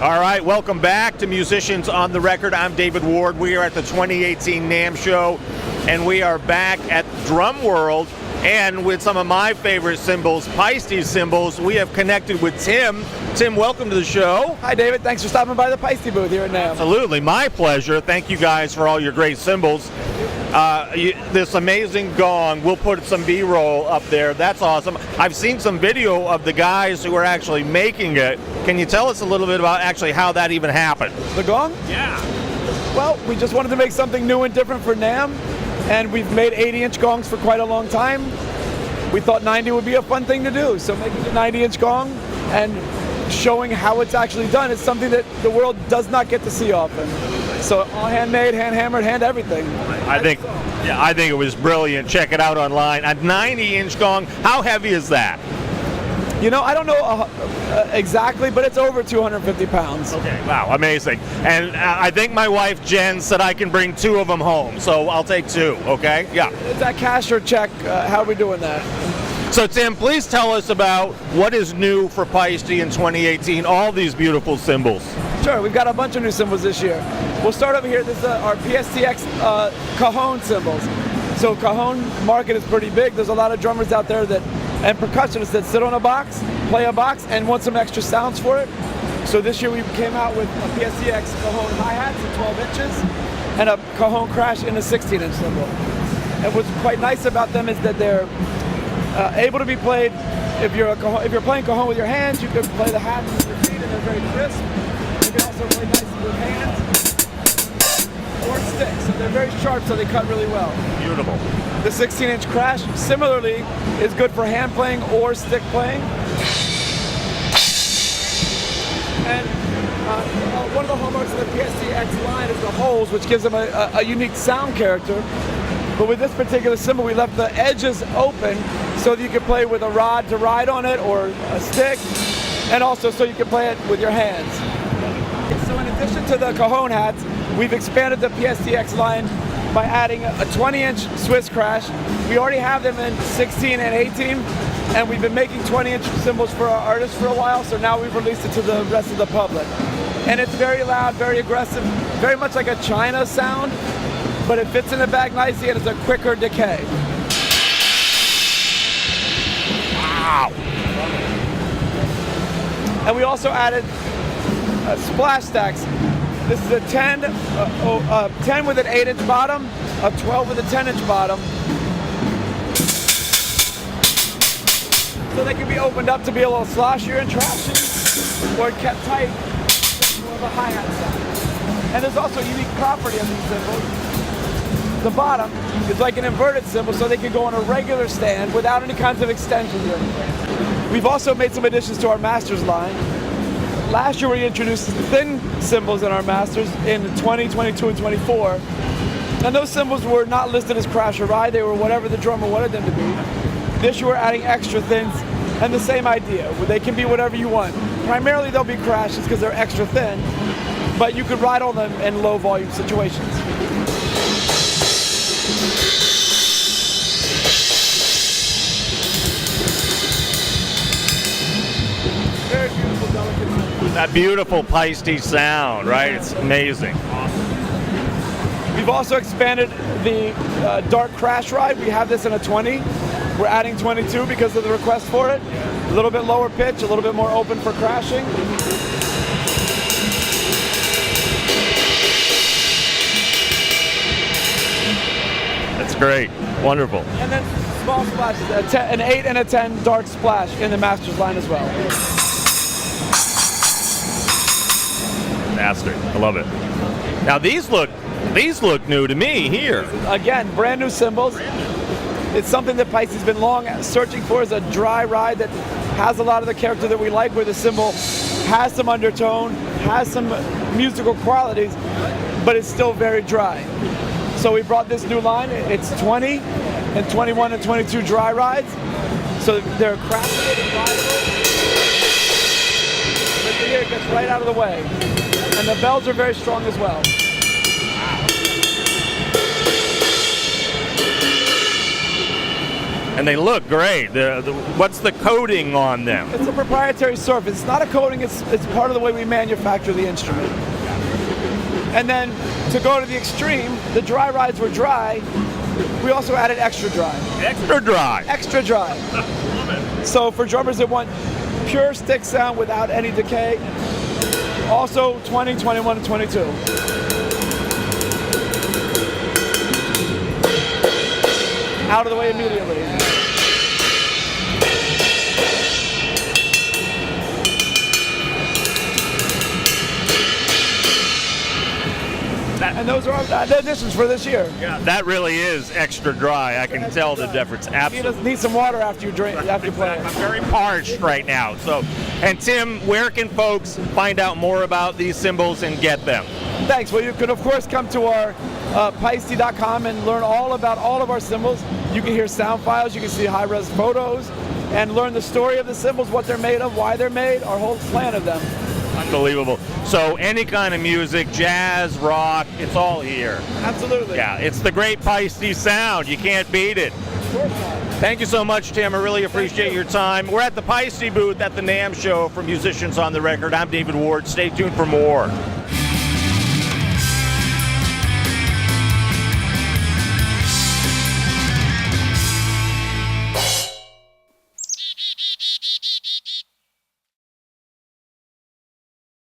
All right, welcome back to Musicians on the Record. I'm David Ward. We are at the 2018 NAMM Show, and we are back at Drum World, and with some of my favorite cymbals, Paiste Cymbals. We have connected with Tim. Tim, welcome to the show. Hi, David. Thanks for stopping by the Paiste booth here at NAMM. Absolutely, my pleasure. Thank you guys for all your great cymbals. This amazing gong, we'll put some B-roll up there. That's awesome. I've seen some video of the guys who are actually making it. Can you tell us a little bit about actually how that even happened? The gong? Yeah. Well, we just wanted to make something new and different for NAMM, and we've made 80-inch gongs for quite a long time. We thought 90 would be a fun thing to do, so making a 90-inch gong and showing how it's actually done is something that the world does not get to see often. So all handmade, hand hammered, hand everything. I think it was brilliant. Check it out online. A 90-inch gong. How heavy is that? You know, I don't know exactly, but it's over 250 pounds. Okay, wow, amazing. And I think my wife Jen said I can bring 2 of them home, so I'll take 2. Okay? Yeah. Is that cash or check? How are we doing that? So Tim, please tell us about what is new for Paiste in 2018, all these beautiful cymbals. Sure, we've got a bunch of new cymbals this year. We'll start over here. This is our PSTX Cajon Cymbals. So Cajon market is pretty big. There's a lot of drummers out there and percussionists that sit on a box, play a box, and want some extra sounds for it. So this year we came out with a PSTX Cajon hi-hats at 12 inches and a Cajon crash in a 16-inch cymbal. And what's quite nice about them is that they're able to be played. If you're playing Cajon with your hands, you can play the hat with your feet, and they're very crisp. You can also play nicely with hands or sticks. So they're very sharp, so they cut really well. Beautiful. The 16-inch crash, similarly, is good for hand playing or stick playing. And one of the hallmarks of the PSTX line is the holes, which gives them a unique sound character. But with this particular cymbal, we left the edges open so that you can play with a rod to ride on it or a stick, and also so you can play it with your hands. So in addition to the Cajon hats, we've expanded the PSTX line by adding a 20-inch Swiss crash. We already have them in 16 and 18, and we've been making 20-inch cymbals for our artists for a while, so now we've released it to the rest of the public. And it's very loud, very aggressive, very much like a China sound, but it fits in the bag nicely and it's a quicker decay. Wow! And we also added splash stacks. This is a 10 with an 8-inch bottom, a 12 with a 10-inch bottom. So they can be opened up to be a little sloshier and trashy, or kept tight, more of a hi-hat sound. And there's also a unique property of these cymbals. The bottom is like an inverted cymbal, so they can go on a regular stand without any kinds of extensions or anything. We've also made some additions to our Masters line. Last year we introduced thin cymbals in our Masters in 20, 22, and 24. And those cymbals were not listed as crash or ride, they were whatever the drummer wanted them to be. This year we're adding extra thins, and the same idea, where they can be whatever you want. Primarily they'll be crashes because they're extra thin, but you could ride on them in low volume situations. Very beautiful, delicate sound. That beautiful Paiste sound, right? It's amazing. We've also expanded the dark crash ride. We have this in a 20. We're adding 22 because of the request for it. A little bit lower pitch, a little bit more open for crashing. That's great. Wonderful. And then small splashes, an 8 and a 10 dark splash in the Masters line as well. Fantastic. I love it. Now these look new to me here. Again, brand new cymbals. It's something that Paiste's been long searching for, is a dry ride that has a lot of the character that we like, where the cymbal has some undertone, has some musical qualities, but it's still very dry. So we brought this new line. It's 20 and 21 and 22 dry rides. So they're craftable and rideable. But here it gets right out of the way. And the bells are very strong as well. And they look great. What's the coating on them? It's a proprietary surface. It's not a coating, it's part of the way we manufacture the instrument. And then to go to the extreme, the dry rides were dry. We also added extra dry. Extra dry. Extra dry. So for drummers that want pure stick sound without any decay, also 20, 21, and 22. Out of the way immediately. And those are the additions for this year. Yeah, that really is extra dry. I can tell the difference. Absolutely. You need some water after you drink, after you play. I'm very parched right now. So, and Tim, where can folks find out more about these cymbals and get them? Thanks. Well, you can of course come to our Paiste.com and learn all about all of our cymbals. You can hear sound files, you can see high-res photos, and learn the story of the cymbals, what they're made of, why they're made, our whole plan of them. Unbelievable. So any kind of music, jazz, rock, it's all here. Absolutely. Yeah, it's the great Paiste sound. You can't beat it. Thank you so much, Tim. I really appreciate your time. We're at the Paiste booth at the NAMM Show for Musicians on the Record. I'm David Ward. Stay tuned for more.